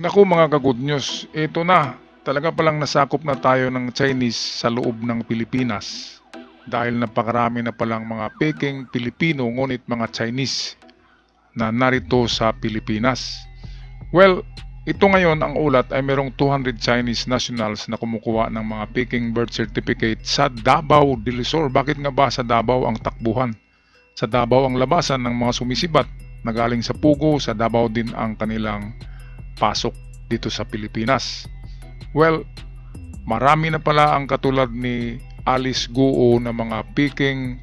Naku mga ka-good news, ito na. Talaga palang nasakop na tayo ng Chinese sa loob ng Pilipinas. Dahil napakarami na palang mga peking Pilipino ngunit mga Chinese na narito sa Pilipinas. Well, ito ngayon ang ulat ay merong 200 Chinese nationals na kumukuha ng mga peking birth certificate sa Davao del Sur. Bakit nga ba sa Davao ang takbuhan? Sa Davao ang labasan ng mga sumisibat na galing sa Pugo, sa Davao din ang kanilang pasok dito sa Pilipinas. Well, marami na pala ang katulad ni Alice Guo na mga peking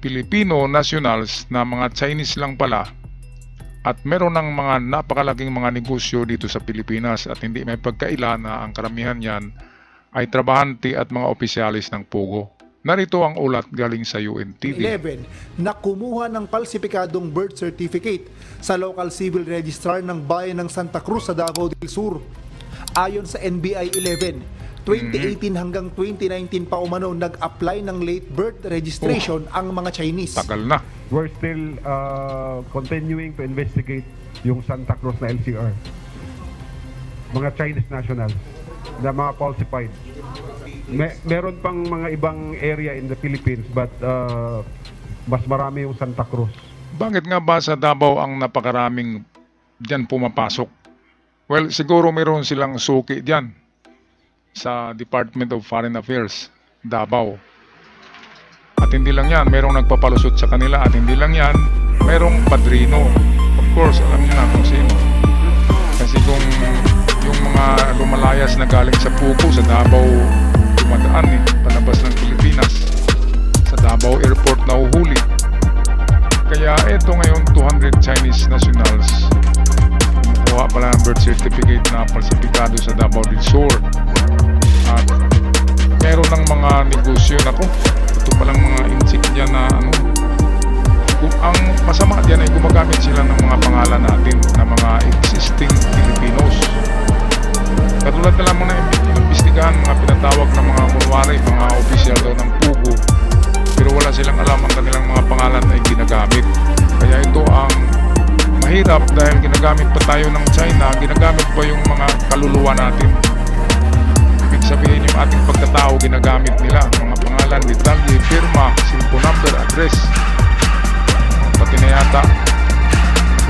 Filipino nationals na mga Chinese lang pala, at meron ng mga napakalaking mga negosyo dito sa Pilipinas at hindi may pagkaila na ang karamihan yan ay trabahante at mga opisyalis ng Pugo. Narito ang ulat galing sa UNTV. 11 na kumuha ng palsipikadong birth certificate sa local civil registrar ng bayan ng Santa Cruz sa Davao del Sur. Ayon sa NBI 11, 2018 hanggang 2019 pa umano nag-apply ng late birth registration ang mga Chinese. Tagal na. We're still continuing to investigate yung Santa Cruz na LCR. Mga Chinese nationals na mga falsified. Meron pang mga ibang area in the Philippines but mas marami yung Santa Cruz. Bakit nga ba sa Davao ang napakaraming diyan pumapasok? Well, siguro meron silang suki diyan sa Department of Foreign Affairs, Davao. At hindi lang yan, merong nagpapalusot sa kanila, at hindi lang yan, merong padrino. Of course, alam niyo na kung sino. Kasi kung yung mga lumalayas na galing sa Pugo, sa Davao, dumadaan palabas ng Pilipinas, sa Davao Airport na uhuli. Kaya eto ngayon, 200 Chinese nationals kumukuha pala ng birth certificate na falsifikado sa Davao del Sur. At meron ng mga negosyo na ito palang mga insik dyan na ang masama dyan ay gumagamit sila ng mga pangalan natin na mga existing Filipinos. Katulad na lamang na imbestigahan, mga pinatawag ng mga kunwari, mga opisyal daw ng Pugo, pero wala silang alam ang kanilang mga pangalan ay ginagamit. Kaya ito ang mahirap dahil ginagamit pa tayo ng China, ginagamit pa yung mga kaluluwa natin. Ibig sabihin yung ating pagkatao ginagamit nila, mga pangalan, detalye, firma, cellphone number, address, pati na yata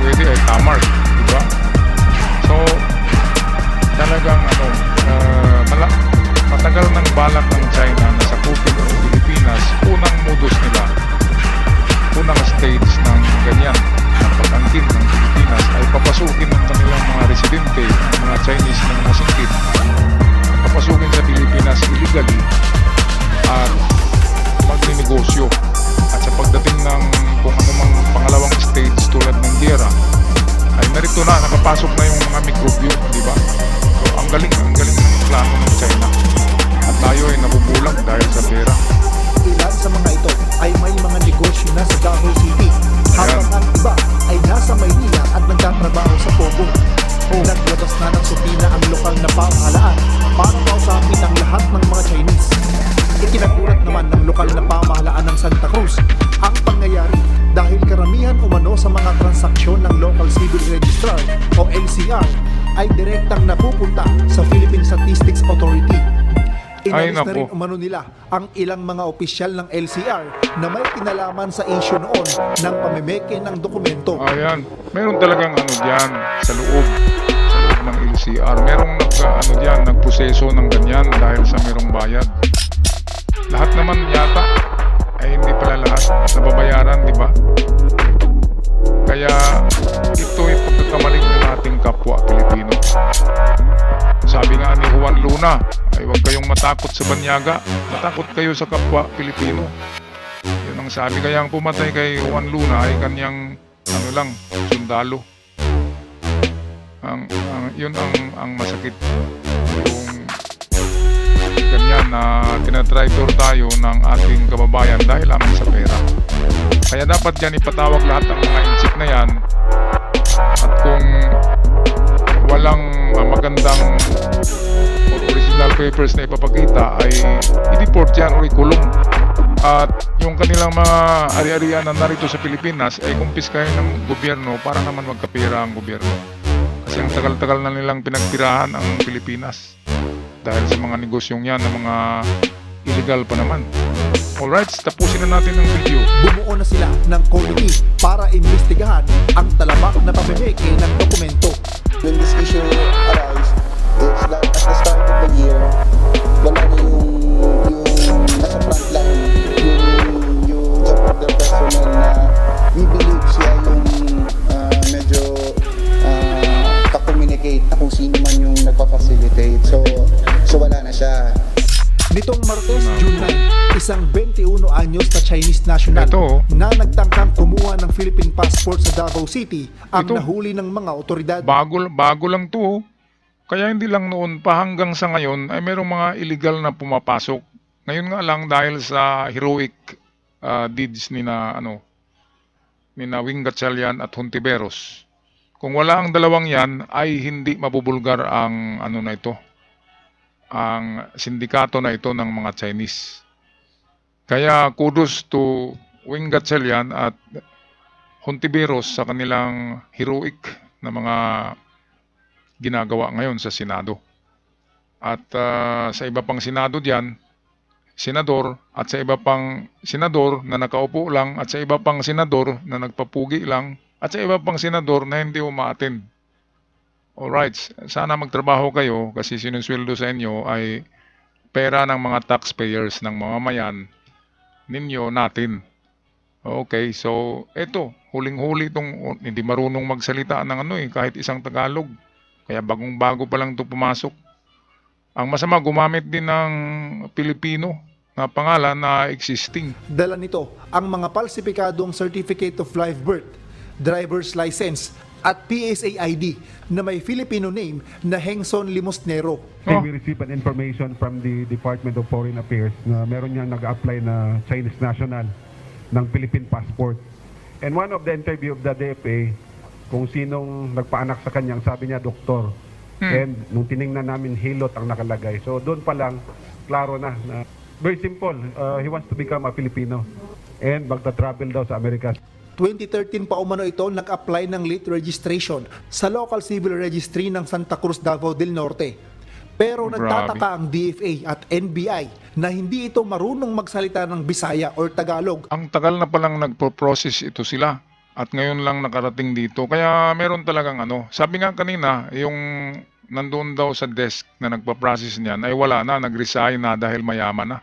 pwede ay tamark, diba? So talagang matagal ng balak ng China na sakupin ang Pilipinas. Unang modus nila, unang stage ng ganyan na pag-angkin ng Pilipinas ay papasukin ng kanilang mga residente, ng mga Chinese na nasingkit, papasukin sa Pilipinas illegally at magninegosyo. At sa pagdating ng kung anumang pangalawang stage tulad ng giyera, ay narito na, nakapasok na yung mga mikrobyo, di ba? So ang galing ng plano ng China. At tayo ay nabubulag dahil sa pera. Ilan sa mga ito ay may mga negosyo na sa Davao City, habang ang iba ay nasa Maynila at nagtatrabaho sa Pugo. Naglabas na ng supina ang lokal na pamahalaan para kausapin ang lahat ng mga Chinese. Ikinagulat naman ng lokal na pamahalaan ng Santa Cruz ang pangyayari dahil karamihan umano sa mga transaksyon ng Local Civil Registrar o LCR ay direktang napupunta sa Philippine Statistics Authority. Inalis na rin umano nila ang ilang mga opisyal ng LCR na may kinalaman sa issue noon ng pamimeke ng dokumento. Ayan, meron talagang dyan sa loob ng LCR. Merong nagproseso ng ganyan dahil sa merong bayad. Lahat naman yata ay hindi pala lahat nababayaran, di ba? Kaya ito ay pagkakamaling ng ating kapwa Pilipino. Sabi nga ni Juan Luna, ay huwag kayong matakot sa banyaga, matakot kayo sa kapwa Pilipino. Yun ang sabi, kaya ang pumatay kay Juan Luna ay kanyang sundalo. Yun ang masakit. Yung ganyan na tinatraitor tayo ng ating kababayan dahil lamang sa pera. Kaya dapat dyan ipatawag lahat ng mga insik na yan, at kung walang magandang original papers na ipapakita ay i-deport yan o ikulong. At yung kanilang mga ari-arian na narito sa Pilipinas ay kumpiskahin ng gobyerno para naman magkapera ang gobyerno. Kasi Kasi ang tagal-tagal na nilang pinagtirahan ang Pilipinas. Dahil sa mga negosyong yan ng mga illegal pa naman. Alright, tapusin na natin ang video. Bumuo na sila ng committee para imbestigahan ang talamak na pamimiki ng dokumento. When this issue arrives, it's like at the start of the year, wala na yung nasa front line, yung job of the personnel na we believe siya yung medyo ka-communicate na kung sino man yung nagpa-facilitate. So wala na siya. Nitong Martes, June 9, isang 21 anyos na Chinese national Ito. na nagtangkang kumuha ng Philippine passport sa Davao City ang Ito. nahuli ng mga otoridad. Bago lang to. Kaya hindi lang noon pa hanggang sa ngayon ay merong mga illegal na pumapasok. Ngayon nga lang dahil sa heroic deeds ni na Wing Gatchalian at Hontiveros. Kung wala ang dalawang yan ay hindi mabubulgar ang ang sindikato na ito ng mga Chinese. Kaya kudos to Wing Gatchalian at Hontiveros sa kanilang heroic na mga ginagawa ngayon sa Senado. At sa iba pang Senado diyan, senador at sa iba pang senador na nakaupo lang at sa iba pang senador na nagpapugi lang at sa iba pang senador na hindi umaattend. Alright, sana magtrabaho kayo kasi sinusweldo sa inyo ay pera ng mga taxpayers ng mamamayan ninyo natin. Okay, so eto, huling-huli itong hindi marunong magsalita ng kahit isang Tagalog. Kaya bagong-bago pa lang ito pumasok. Ang masama, gumamit din ng Pilipino na pangalan na existing. Dala nito ang mga falsipikadong Certificate of Live Birth, Driver's License at PSA ID na may Filipino name na Hengson Limosnero. We received an information from the Department of Foreign Affairs na meron niyang nag-apply na Chinese national ng Philippine passport. And one of the interview of the DFA, kung sinong nagpaanak sa kanyang, sabi niya doktor. And nung tiningnan namin, hilot ang nakalagay. So doon pa lang, klaro na very simple, he wants to become a Filipino and magta-travel daw sa Amerika. 2013 pa umano ito nag-apply ng late registration sa Local Civil Registry ng Santa Cruz, Davao del Norte. Pero Grabe. nagtataka ang DFA at NBI na hindi ito marunong magsalita ng Bisaya or Tagalog. Ang tagal na palang nagpo-process ito sila at ngayon lang nakarating dito. Kaya meron talagang sabi nga kanina, yung nandoon daw sa desk na nagpa-process niyan ay wala na, nag-resign na dahil mayaman na.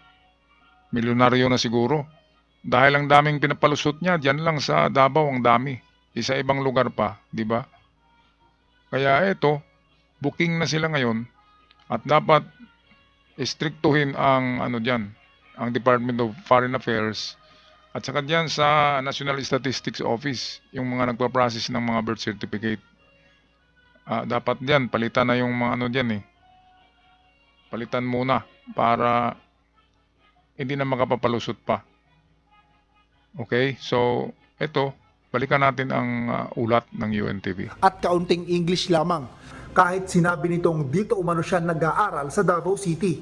Milyonaryo na siguro. Dahil ang daming pinapalusot niya, diyan lang sa Davao ang dami. Isa ibang lugar pa, di ba? Kaya ito, booking na sila ngayon at dapat istriktuhin ang ang Department of Foreign Affairs at saka diyan sa National Statistics Office, yung mga nagpa-process ng mga birth certificate. Dapat diyan palitan na yung mga diyan Palitan muna para hindi na makapapalusot pa. Okay, so ito, balikan natin ang ulat ng UNTV. At kaunting English lamang. Kahit sinabi nitong dito umano siya nag-aaral sa Davao City.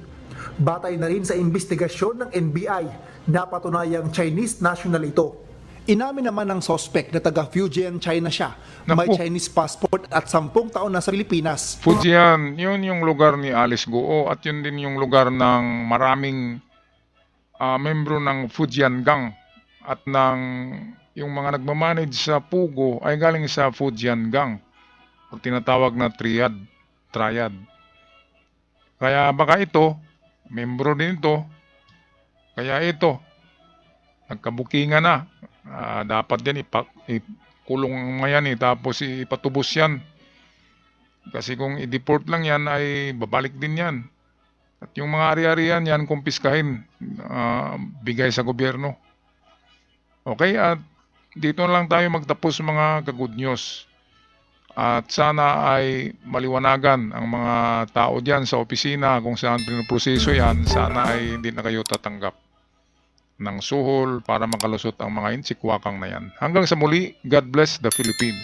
Batay na rin sa investigasyon ng NBI, napatunayang Chinese national ito. Inamin naman ng suspect na taga Fujian, China siya. May Naku. Chinese passport at 10 taon na sa Pilipinas. Fujian, yun yung lugar ni Alice Guo at yun din yung lugar ng maraming membro ng Fujian Gang. At yung mga nagmamanage sa Pugo ay galing sa Fujian Gang. O tinatawag na triad. Kaya baka ito, membro din ito. Kaya ito, nagkabukingan na. Dapat yan ikulong mo yan tapos ipatubos yan. Kasi kung i-deport lang yan ay babalik din yan. At yung mga ari-arian yan kumpiskahin, bigay sa gobyerno. Okay, at dito na lang tayo magtapos mga ka-good news. At sana ay maliwanagan ang mga tao diyan sa opisina kung saan pinoproseso yan. Sana ay hindi na kayo tatanggap ng suhol para makalusot ang mga insikwakang na yan. Hanggang sa muli, God bless the Philippines.